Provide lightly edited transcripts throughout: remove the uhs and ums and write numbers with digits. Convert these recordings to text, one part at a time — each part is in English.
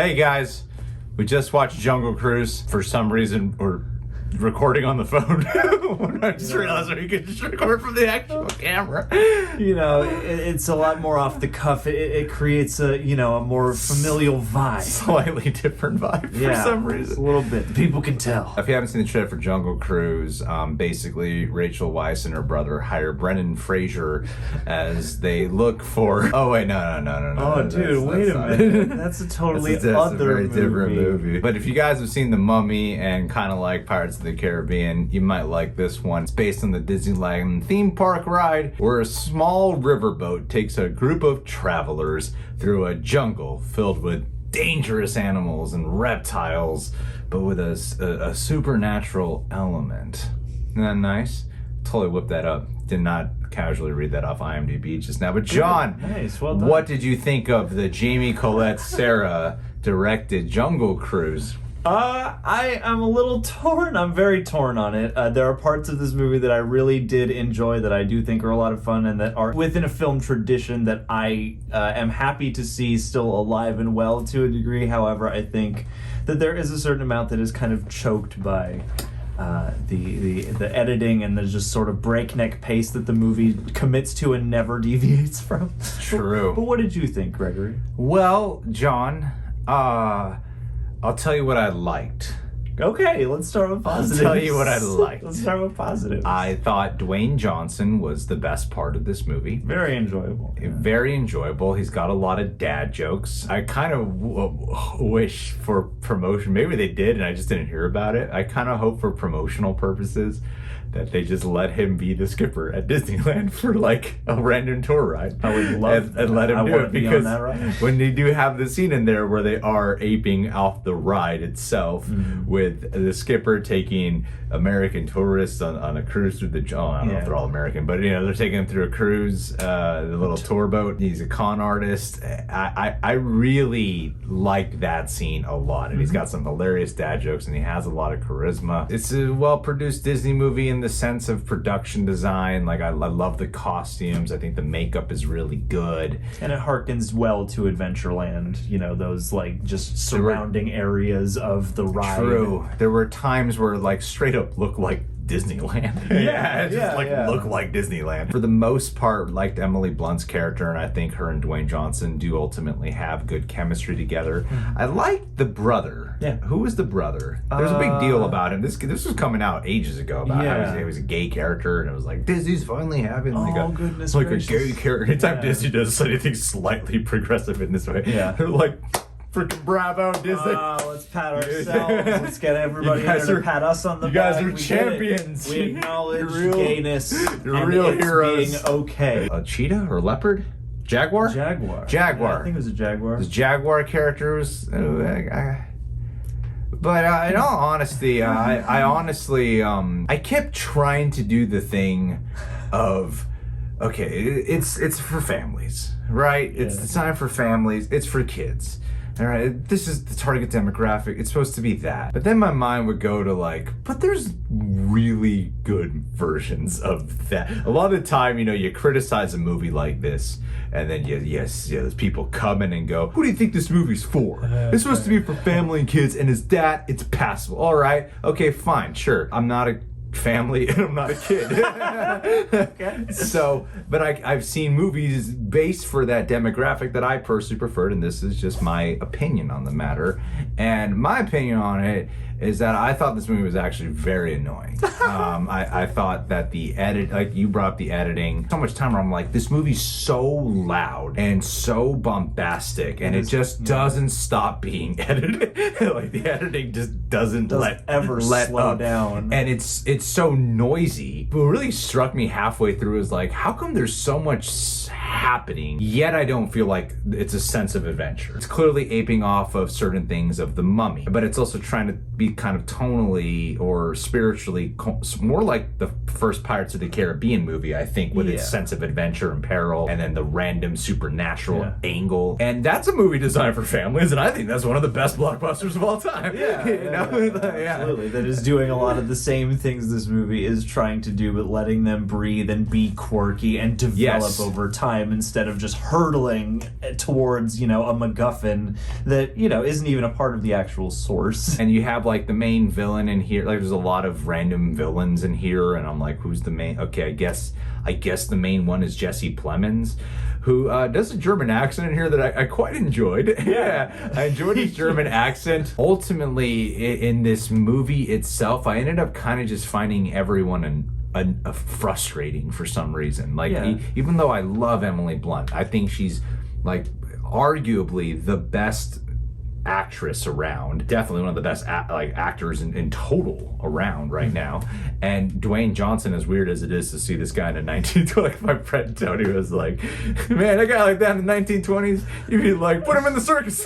Hey guys, we just watched Jungle Cruise. For some reason, we're recording on the phone. I just realized we could just record from the actual camera. You know, it's a lot more off the cuff. It creates a more familial vibe. Slightly different vibe for some reason. A little bit. People can tell. If you haven't seen the trailer for Jungle Cruise, basically Rachel Weisz and her brother hire Brendan Fraser as they look for. Oh wait, no. Oh, dude, wait a minute. That's a totally that's a very movie. different movie. But if you guys have seen The Mummy and kind of like Pirates of the Caribbean, you might like this one. It's based on the Disneyland theme park ride where a small riverboat takes a group of travelers through a jungle filled with dangerous animals and reptiles, but with a supernatural element. Isn't that nice? Totally whipped that up. Did not casually read that off IMDb just now. But John, nice. Well done. What did you think of the Jamie Colette Sarah directed Jungle Cruise? I'm a little torn. I'm very torn on it. There are parts of this movie that I really did enjoy that I do think are a lot of fun and that are within a film tradition that I am happy to see still alive and well to a degree. However, I think that there is a certain amount that is kind of choked by the editing and the just sort of breakneck pace that the movie commits to and never deviates from. True. But what did you think, Gregory? Well, John, I'll tell you what I liked. Okay, let's start with positives. I'll tell you what I liked. Let's start with positives. I thought Dwayne Johnson was the best part of this movie. Very enjoyable. Very enjoyable. He's got a lot of dad jokes. I kind of wish for promotion. Maybe they did and I just didn't hear about it. I kind of hope for promotional purposes that they just let him be the skipper at Disneyland for like a random tour ride. I would love and let him do it, because when they do have the scene in there where they are aping off the ride itself with the skipper taking American tourists on a cruise through the I don't know if they're all American, but they're taking them through a cruise, the little tour boat. He's a con artist. I really liked that scene a lot, and he's got some hilarious dad jokes, and he has a lot of charisma. It's a well-produced Disney movie in the sense of production design. Like I love the costumes. I think the makeup is really good, and it harkens well to Adventureland. Those like just surrounding areas of the ride. True. There were times where like straight up looked like Disneyland. Look like Disneyland. For the most part, liked Emily Blunt's character, and I think her and Dwayne Johnson do ultimately have good chemistry together. I liked the brother. Yeah. Who was the brother? There's a big deal about him. This was coming out ages ago about how he was a gay character, and it was like Disney's finally having like a gay character. Anytime Disney does anything slightly progressive in this way, they're like, freaking bravo, Disney. Let's pat ourselves. Let's get everybody to pat us on the back. You guys are champions. We acknowledge gayness. You're and real it's heroes. Being okay. A cheetah or leopard? Jaguar. Yeah, I think it was a jaguar. This jaguar character was... But in all honesty, I honestly, I kept trying to do the thing of... Okay, it's for families, right? It's designed for families. It's for kids. All right, this is the target demographic. It's supposed to be that. But then my mind would go to like, but there's really good versions of that. A lot of the time, you criticize a movie like this, and then there's people come in and go, who do you think this movie's for? It's supposed to be for family and kids, and is that, it's passable. All right, okay, fine, sure. I'm not a family and I'm not a kid. Okay. So, but I've seen movies based for that demographic that I personally preferred, and this is just my opinion on the matter. And my opinion on it is that I thought this movie was actually very annoying. I thought that the edit, like you brought up the editing, so much time where I'm like, this movie's so loud and so bombastic, and it just doesn't stop being edited. Like the editing just doesn't let slow up. down. And it's so noisy. What really struck me halfway through is like, how come there's so much happening, yet I don't feel like it's a sense of adventure? It's clearly aping off of certain things of The Mummy, but it's also trying to be kind of tonally or spiritually more like the first Pirates of the Caribbean movie, I think, with its sense of adventure and peril, and then the random supernatural angle. And that's a movie designed for families, and I think that's one of the best blockbusters of all time. Absolutely. That is doing a lot of the same things this movie is trying to do, but letting them breathe and be quirky and develop over time instead of just hurtling towards, a MacGuffin that, isn't even a part of the actual source. And you have like the main villain in here. Like there's a lot of random villains in here, and I'm like, who's the main? Okay, I guess the main one is Jesse Plemons, who does a German accent in here that I quite enjoyed. I enjoyed his German accent. Ultimately, in this movie itself, I ended up kind of just finding everyone frustrating for some reason. Like, even though I love Emily Blunt, I think she's like arguably the best actress around, definitely one of the best actors in total around right now. And Dwayne Johnson, as weird as it is to see this guy in a 1920s, my friend Tony was like, man, a guy like that in the 1920s, you'd be like, put him in the circus.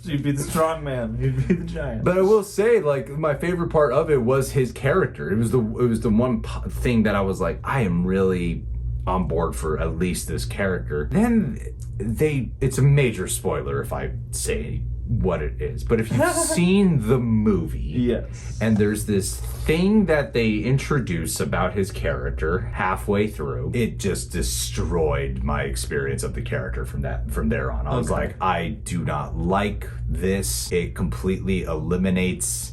You'd be the strong man. You'd be the giant. But I will say, like, my favorite part of it was his character. It was the one thing that I was like, I am really on board for at least this character. Then it's a major spoiler if I say what it is, but if you've seen the movie, and there's this thing that they introduce about his character halfway through, it just destroyed my experience of the character from there on. I was like, I do not like this. It completely eliminates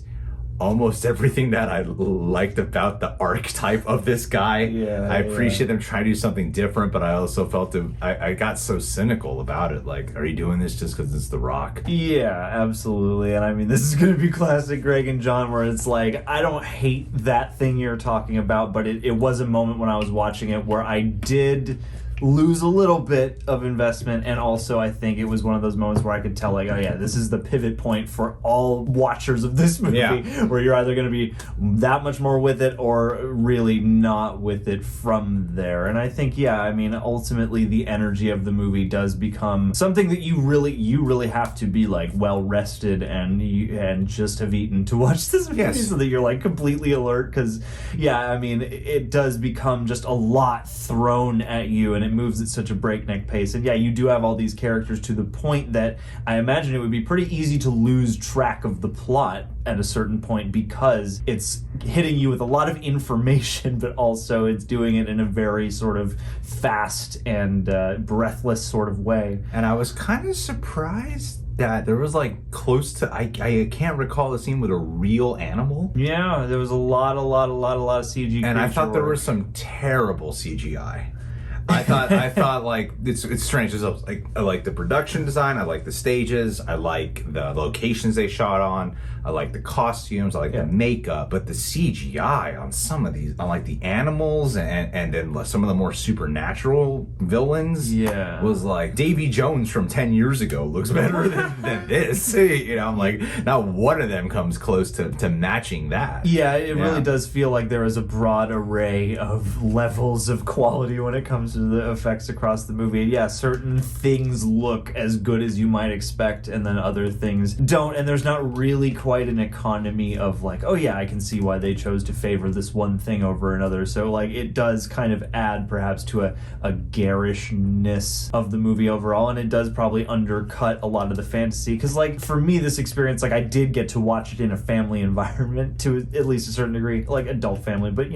almost everything that I liked about the archetype of this guy. I appreciate them trying to do something different, but I also felt I got so cynical about it. Like, are you doing this just because it's The Rock? Yeah, absolutely. And I mean, this is going to be classic Greg and John, where it's like, I don't hate that thing you're talking about, but it was a moment when I was watching it where I did lose a little bit of investment, and also I think it was one of those moments where I could tell, like, oh yeah, this is the pivot point for all watchers of this movie, where you're either going to be that much more with it or really not with it from there. And I think, I mean, ultimately the energy of the movie does become something that you really have to be like well rested and just have eaten to watch this movie, so that you're like completely alert, because I mean, it does become just a lot thrown at you, and it moves at such a breakneck pace. And you do have all these characters to the point that I imagine it would be pretty easy to lose track of the plot at a certain point, because it's hitting you with a lot of information, but also it's doing it in a very sort of fast and breathless sort of way. And I was kind of surprised that there was like close to I can't recall a scene with a real animal. Yeah, there was a lot of CG, and I thought there was some terrible CGI. I thought like it's strange. I like the production design. I like the stages. I like the locations they shot on. I like the costumes. I like the makeup. But the CGI on some of these, on like the animals and then some of the more supernatural villains, was like Davy Jones from 10 years ago looks better than this. I'm like, not one of them comes close to matching that. It really does feel like there is a broad array of levels of quality when it comes to the effects across the movie. Certain things look as good as you might expect, and then other things don't, and there's not really quite an economy of like, I can see why they chose to favor this one thing over another. So like, it does kind of add perhaps to a garishness of the movie overall, and it does probably undercut a lot of the fantasy, because like for me, this experience, like I did get to watch it in a family environment to at least a certain degree, like adult family, but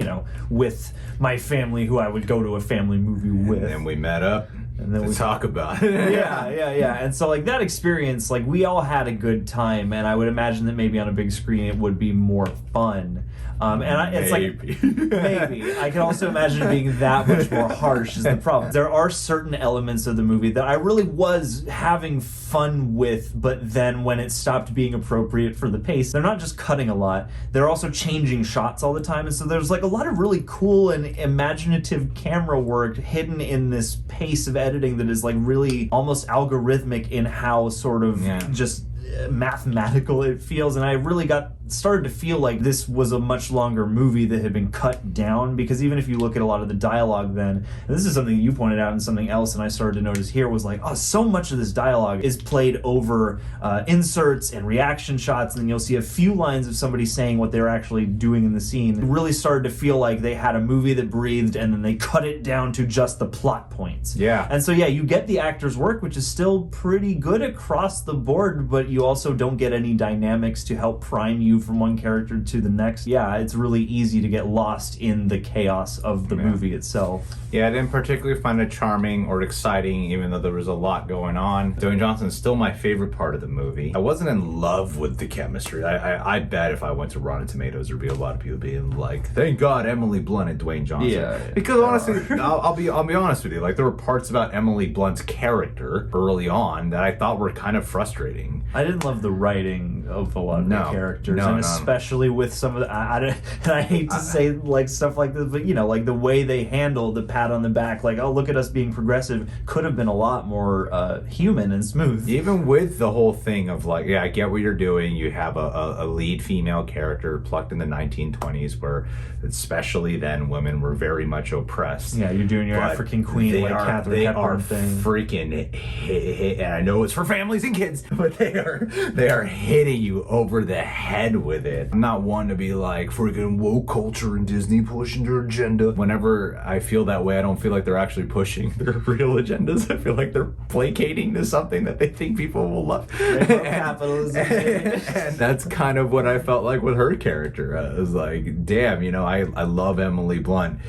with my family who I would go to a family movie with. And we met up and then we talk about it. And so like that experience, like we all had a good time, and I would imagine that maybe on a big screen it would be more fun. It's like maybe I can also imagine it being that much more harsh is the problem. There are certain elements of the movie that I really was having fun with, but then when it stopped being appropriate for the pace, they're not just cutting a lot, they're also changing shots all the time, and so there's like a lot of really cool and imaginative camera work hidden in this pace of editing that is like really almost algorithmic in how sort of just mathematical it feels. And I really got started to feel like this was a much longer movie that had been cut down, because even if you look at a lot of the dialogue then, and this is something you pointed out and something else and I started to notice here, was like, oh, so much of this dialogue is played over inserts and reaction shots, and then you'll see a few lines of somebody saying what they're actually doing in the scene. It really started to feel like they had a movie that breathed and then they cut it down to just the plot points. Yeah. And so yeah, you get the actor's work, which is still pretty good across the board, but you also don't get any dynamics to help prime you from one character to the next. Yeah, it's really easy to get lost in the chaos of the movie itself. Yeah, I didn't particularly find it charming or exciting, even though there was a lot going on. Dwayne Johnson is still my favorite part of the movie. I wasn't in love with the chemistry. I bet if I went to Rotten Tomatoes, there'd be a lot of people being like, "Thank God Emily Blunt and Dwayne Johnson." Yeah. Because honestly, I'll be honest with you. Like, there were parts about Emily Blunt's character early on that I thought were kind of frustrating. I didn't love the writing of a lot of the characters, and especially with some of the. And I hate to say like stuff like this, but you know, like the way they handled the pat on the back, like, oh, look at us being progressive, could have been a lot more human and smooth. Even with the whole thing of like, yeah, I get what you're doing. You have a lead female character plucked in the 1920s, where especially then women were very much oppressed. Yeah, you're doing your African Queen like Catherine Hepburn thing. Freaking, and I know it's for families and kids, but they are hitting you over the head with it. I'm not one to be like freaking woke culture and Disney pushing their agenda. Whenever I feel that way, I don't feel like they're actually pushing their real agendas. I feel like they're placating to something that they think people will love. Capitalism. And that's kind of what I felt like with her character. I was like, damn, you know, I love Emily Blunt,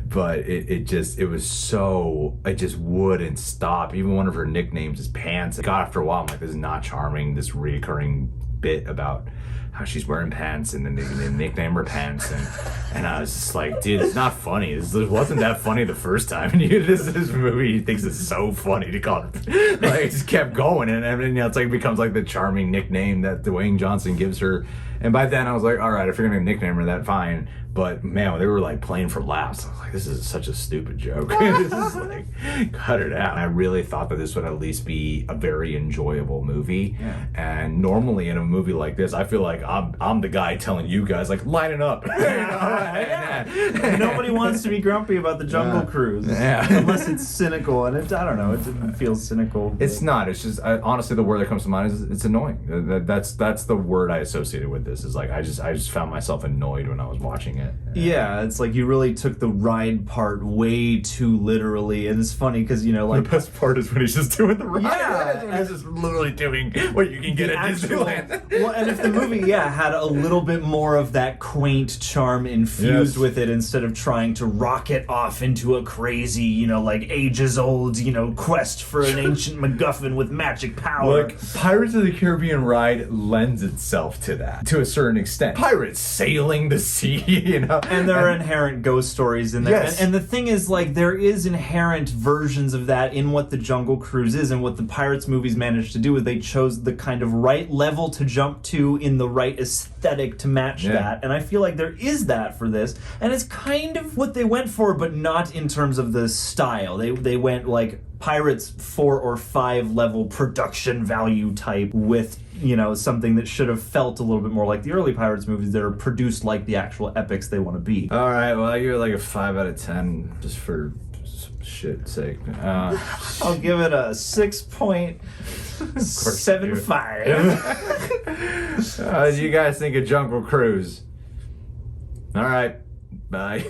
but it just wouldn't stop. Even one of her nicknames is Pants. God, after a while, I'm like, this is not charming. This reoccurring bit about how she's wearing pants and then they nickname her Pants, and I was just like, dude, it's not funny. This wasn't that funny the first time, and this movie he thinks it's so funny to call it. Like, it just kept going, and you know, it's like it becomes like the charming nickname that Dwayne Johnson gives her. And by then I was like, all right, if you're gonna nickname her that, fine. But man, they were like playing for laughs. I was like, this is such a stupid joke. This is like, cut it out. I really thought that this would at least be a very enjoyable movie. Yeah. And normally in a movie like this, I feel like I'm the guy telling you guys, like, line it up. Nobody wants to be grumpy about the Jungle Cruise. Yeah. Unless it's cynical, and I don't know, it didn't feel cynical. But. It's not. It's just, honestly, the word that comes to mind is it's annoying. That's the word I associated with this, is like, I just found myself annoyed when I was watching it. Yeah, it's like you really took the ride part way too literally, and it's funny because, you know, like, the best part is when he's just doing the ride. Yeah, when he's just literally doing what you can get at Disneyland. Well, and if the movie, had a little bit more of that quaint charm infused with it, instead of trying to rocket off into a crazy, you know, like ages old, you know, quest for an ancient MacGuffin with magic power. Like, Pirates of the Caribbean ride lends itself to that to a certain extent. Pirates sailing the sea, you know. And there are inherent ghost stories in there. Yes. And the thing is, like, there is inherent versions of that in what the Jungle Cruise is, and what the Pirates movies managed to do is they chose the kind of right level to jump to in the right aesthetic to match that. And I feel like there is that for this. And it's kind of what they went for, but not in terms of the style. They went, like, Pirates 4 or 5 level production value type with, you know, something that should have felt a little bit more like the early Pirates movies that are produced like the actual epics they want to be. All right, well, I give it like a 5 out of 10 just for shit's sake. I'll give it a 6.75. What do you guys think of Jungle Cruise? All right, bye.